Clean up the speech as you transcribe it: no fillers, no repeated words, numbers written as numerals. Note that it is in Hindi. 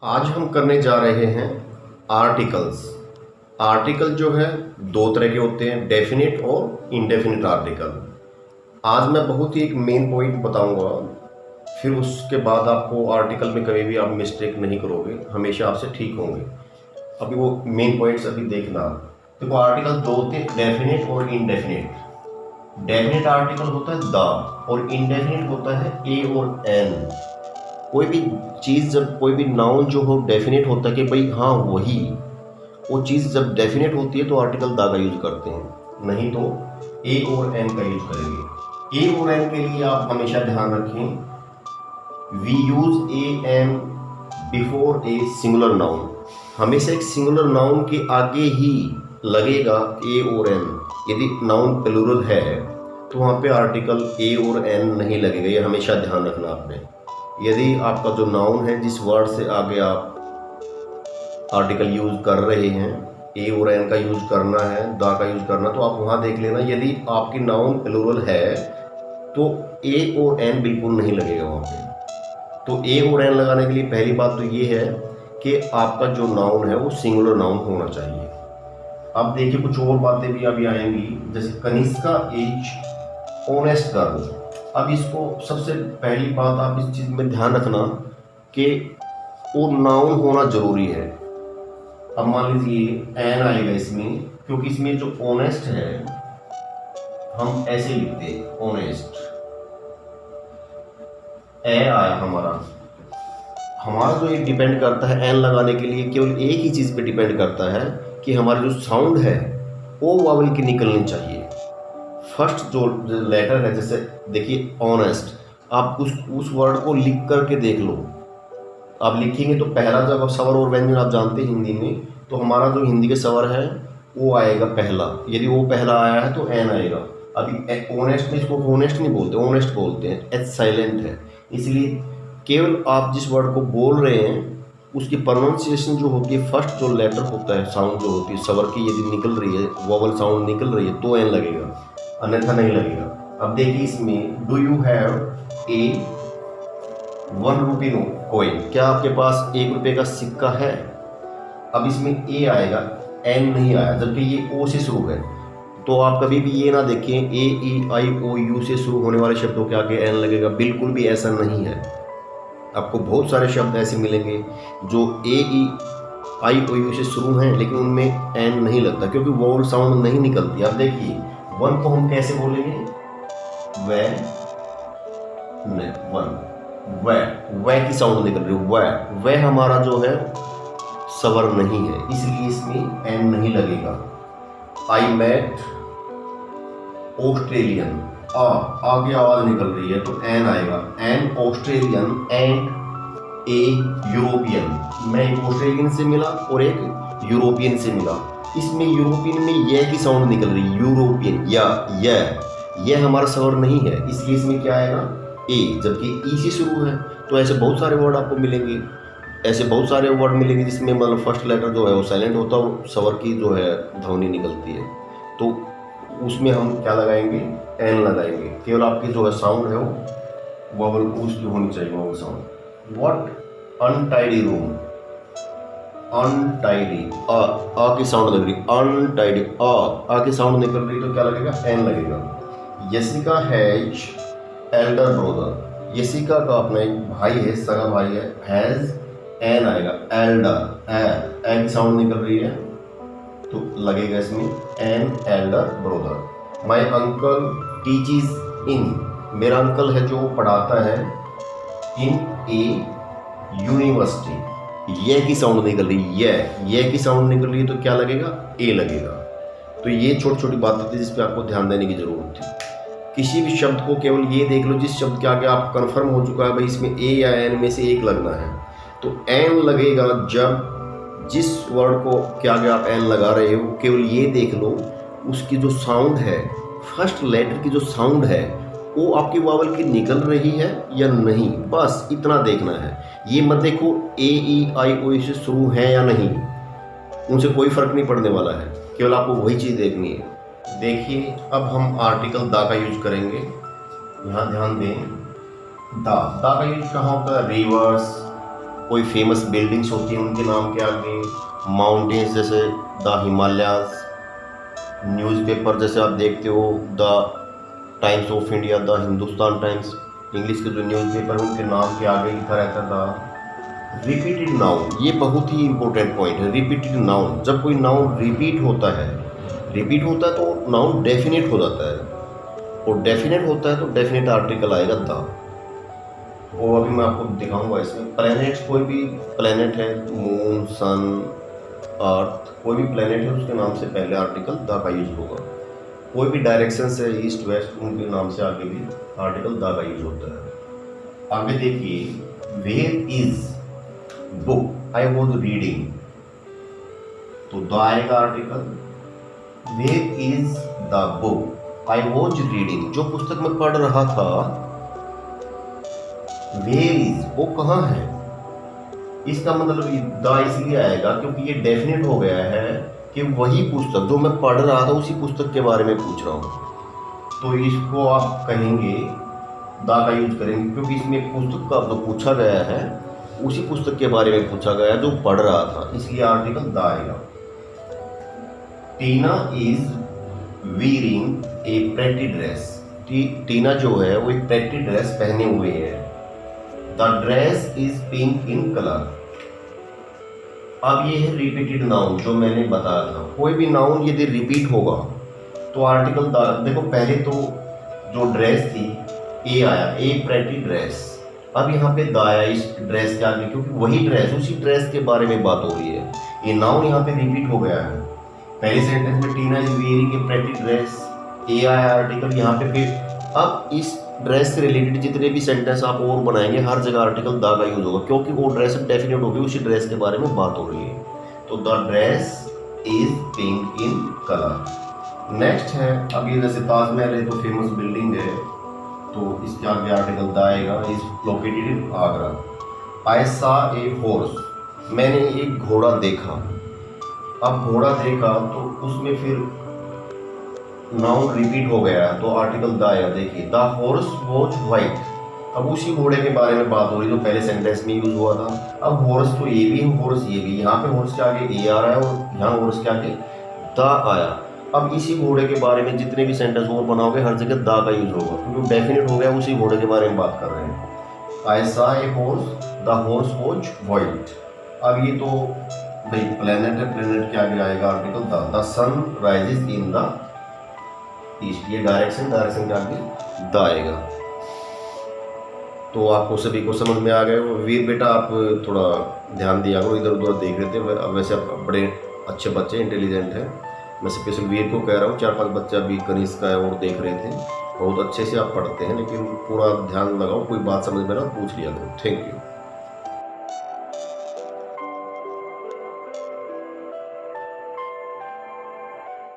आज हम करने जा रहे हैं आर्टिकल्स। आर्टिकल जो है दो तरह के होते हैं, डेफिनेट और इनडेफिनेट आर्टिकल। आज मैं बहुत ही एक मेन पॉइंट बताऊंगा, फिर उसके बाद आपको आर्टिकल में कभी भी आप मिस्टेक नहीं करोगे, हमेशा आपसे ठीक होंगे। अभी वो मेन पॉइंट्स अभी देखना। देखो, आर्टिकल दो होते हैं, डेफिनेट और इनडेफिनेट। डेफिनेट आर्टिकल होता है द और इनडेफिनेट होता है ए और एन। कोई भी चीज़, जब कोई भी नाउन जो हो डेफिनेट होता है कि भाई हाँ वही, वो चीज़ जब डेफिनेट होती है तो आर्टिकल दा का यूज करते हैं, नहीं तो ए और एन का यूज करेंगे। ए और एन के लिए आप हमेशा ध्यान रखें, we use a an before a singular noun. हमेशा एक सिंगुलर नाउन के आगे ही लगेगा ए और एन। यदि नाउन प्लूरल है तो वहाँ पे आर्टिकल ए और एन नहीं लगेगा, ये हमेशा ध्यान रखना आपने। यदि आपका जो नाउन है, जिस वर्ड से आगे आप आर्टिकल यूज कर रहे हैं, ए और एन का यूज करना है, दा का यूज करना, तो आप वहाँ देख लेना। यदि आपकी नाउन प्लूरल है तो ए और एन बिल्कुल नहीं लगेगा वहाँ पे। तो ए और एन लगाने के लिए पहली बात तो ये है कि आपका जो नाउन है वो सिंगुलर नाउन होना चाहिए। अब देखिए, कुछ और बातें भी अभी आएंगी, जैसे कनिष्का इज ऑनेस्ट गर्ल। अब इसको सबसे पहली बात आप इस चीज़ में ध्यान रखना कि वो नाउन होना जरूरी है। अब मान लीजिए एन आएगा इसमें, क्योंकि इसमें जो ऑनेस्ट है हम ऐसे लिखते हैं ऑनेस्ट। ए आया हमारा जो ये डिपेंड करता है एन लगाने के लिए, केवल एक ही चीज़ पे डिपेंड करता है कि हमारी जो साउंड है वो वावल की निकलनी चाहिए। फर्स्ट जो लेटर है, जैसे देखिए ऑनेस्ट, आप उस वर्ड को लिख करके देख लो। आप लिखेंगे तो पहला, जब आप स्वर और व्यंजन आप जानते हैं हिंदी में, तो हमारा जो हिंदी के स्वर है वो आएगा पहला। यदि वो पहला आया है तो एन आएगा। अभी ऑनेस्ट में इसको ऑनेस्ट नहीं बोलते, ऑनेस्ट बोलते हैं, एच साइलेंट है। इसलिए केवल आप जिस वर्ड को बोल रहे हैं उसकी प्रोनाउंसिएशन जो होती है, फर्स्ट जो लेटर होता है, साउंड जो होती है स्वर की, यदि निकल रही है, वोवल साउंड निकल रही है तो एन लगेगा, अन्यथा नहीं लगेगा। अब देखिए इसमें, do you have a 1 rupee coin, क्या आपके पास 1 रुपये का सिक्का है। अब इसमें ए आएगा, एन नहीं आया, जबकि ये ओ से शुरू है। तो आप कभी भी ये ना देखें ए ई आई ओ यू से शुरू होने वाले शब्दों के आगे एन लगेगा, बिल्कुल भी ऐसा नहीं है। आपको बहुत सारे शब्द ऐसे मिलेंगे जो ए ई आई ओ यू से शुरू हैं लेकिन उनमें एन नहीं लगता, क्योंकि वोवल साउंड नहीं निकलती। अब देखिए, वन को हम कैसे बोलेंगे, वे, वे की साउंड निकल रही है, वे हमारा जो है स्वर नहीं है, इसलिए इसमें एन नहीं लगेगा। आई मेट ऑस्ट्रेलियन, आगे आवाज निकल रही है तो एन आएगा, an Australian and A European. मैं एक ऑस्ट्रेलियन से मिला और एक यूरोपियन से मिला, इसमें यूरोपियन में ये की साउंड निकल रही है, यूरोपियन या ये हमारा स्वर नहीं है, इसलिए इसमें क्या आएगा ए, जबकि ई से शुरू है। तो ऐसे बहुत सारे वर्ड आपको मिलेंगे, ऐसे बहुत सारे वर्ड मिलेंगे जिसमें मतलब फर्स्ट लेटर जो है वो साइलेंट होता है, स्वर की जो है ध्वनि निकलती है, तो उसमें हम क्या लगाएंगे, एन लगाएंगे। केवल आपकी जो है साउंड है वो वोवल उसकी होनी चाहिए, vowel sound. What untidy room, untidy, आ की साउंड लग रही, अनटाइडी, आ की साउंड निकल रही तो क्या लगेगा, एन लगेगा। Yashika has elder brother, Yashika का अपना एक भाई है, सगा भाई है, हैज एन आएगा, एल्डर, ए की साउंड निकल रही है तो लगेगा इसमें an, elder brother. My uncle teaches in, मेरा अंकल है जो पढ़ाता है इन ए यूनिवर्सिटी, ये की साउंड निकल रही है, ये की साउंड निकल रही है तो क्या लगेगा, ए लगेगा। तो ये छोटी छोटी बातें थी जिस पे आपको ध्यान देने की जरूरत थी। किसी भी शब्द को केवल ये देख लो जिस शब्द के आगे आप कंफर्म हो चुका है भाई इसमें ए या एन में से एक लगना है, तो एन लगेगा जब जिस वर्ड को के आगे आप एन लगा रहे हो, केवल ये देख लो उसकी जो साउंड है, फर्स्ट लेटर की जो साउंड है वो आपकी वावल की निकल रही है या नहीं, बस इतना देखना है। ये मत देखो ए ई आई ओ से शुरू है या नहीं, उनसे कोई फर्क नहीं पड़ने वाला है, केवल आपको वही चीज़ देखनी है। देखिए, अब हम आर्टिकल दा का यूज करेंगे, यहाँ ध्यान दें। दा का यूज कहाँ होता है, रिवर्स, कोई फेमस बिल्डिंग्स होती हैं उनके नाम के आगे, माउंटेन्स जैसे द हिमालयाज, न्यूज़पेपर जैसे आप देखते हो the times of India, the Hindustan times, English के जो न्यूज़पेपर हैं उनके नाम के आगे लिखा रहता था। रिपीटेड नाउन, ये बहुत ही इंपॉर्टेंट पॉइंट है। रिपीटेड नाउन, जब कोई नाउन रिपीट होता है तो नाउन डेफिनेट हो जाता है, और डेफिनेट होता है तो डेफिनेट आर्टिकल आएगा द। और अभी मैं आपको दिखाऊंगा इसमें प्लैनेट्स, कोई भी प्लैनेट है, मून, सन, अर्थ, कोई भी प्लैनेट है उसके नाम से पहले आर्टिकल द का यूज होगा। कोई भी डायरेक्शन से ईस्ट वेस्ट, उनके नाम से आगे भी आर्टिकल द का यूज होता है। आगे देखिए, where is book I was reading, तो द आएगा article. Where is the book I was reading, जो पुस्तक में पढ़ रहा था, वेयर इज, वो कहाँ है, इसका मतलब द इसलिए आएगा क्योंकि ये डेफिनेट हो गया है कि वही पुस्तक जो मैं पढ़ रहा था उसी पुस्तक के बारे में पूछ रहा हूँ। तो इसको आप कहेंगे द का यूज करेंगे क्योंकि इसमें एक पुस्तक का जो पूछा गया है उसी पुस्तक के बारे में पूछा गया जो पढ़ रहा था, इसलिए आर्टिकल द आएगा। Tina is wearing a pretty dress, Tina जो है वो एक प्रेटी ड्रेस पहने हुए है। The dress is pink in colour. अब ये है रिपीटेड नाउन जो मैंने बताया था। कोई भी नाउन यदि रिपीट होगा तो आर्टिकल द, देखो पहले तो जो ड्रेस थी ए आया, ए प्रेटी ड्रेस, अब यहाँ पे द आया इस ड्रेस के आगे क्योंकि वही ड्रेस, उसी ड्रेस के बारे में बात हो रही है। ये नाउन यहाँ पे रिपीट हो गया है। पहले सेंटेंस में Tina is wearing a pretty dress, a आया आर्टिकल यहाँ पे, फिर अब इस ड्रेस से रिलेटेड जितने भी सेंटेंस आप और बनाएंगे हर जगह आर्टिकल द का यूज होगा क्योंकि वो ड्रेस डेफिनेट होगी, उसी ड्रेस के बारे में बात हो रही है। तो the dress is pink in colour. Next है, अब ये जैसे ताजमहल है तो फेमस बिल्डिंग है, तो इसके आगे आर्टिकल द आएगा। Is located in Agra. I saw a horse, मैंने एक घोड़ा देखा। अब घोड़ा देखा तो उसमें फिर नाउन रिपीट हो गया तो आर्टिकल द आया। देखिए, द हॉर्स वॉज व्हाइट, अब उसी घोड़े के बारे में बात हो रही जो पहले सेंटेंस में यूज हुआ था। अब हॉर्स तो ये भी, हॉर्स ये भी, यहाँ पे हॉर्स के आगे ए आ रहा है और यहाँ हॉर्स के आगे द आया। अब इसी घोड़े के बारे में जितने भी सेंटेंस और बनाओगे हर जगह द का यूज होगा क्योंकि डेफिनेट हो गया, उसी घोड़े के बारे में बात कर रहे हैं। I saw a horse, the horse was white. अब ये तो भाई प्लेनेट है, प्लेनेट के आगे आएगा article the sun rises in the east, ये डायरेक्शन के आगे द आएगा। तो आपको सभी को समझ में आ गया। वीर बेटा आप थोड़ा ध्यान दिया करो, इधर उधर देख रहे थे, वैसे आप बड़े अच्छे बच्चे, इंटेलिजेंट हैं। मैं स्पेशल वीर को कह रहा हूँ, 4-5 बच्चे अभी कनिष्क का और देख रहे थे, बहुत अच्छे से आप पढ़ते हैं, लेकिन पूरा ध्यान लगाओ, कोई बात समझ में ना पूछ लिया करो। Thank you.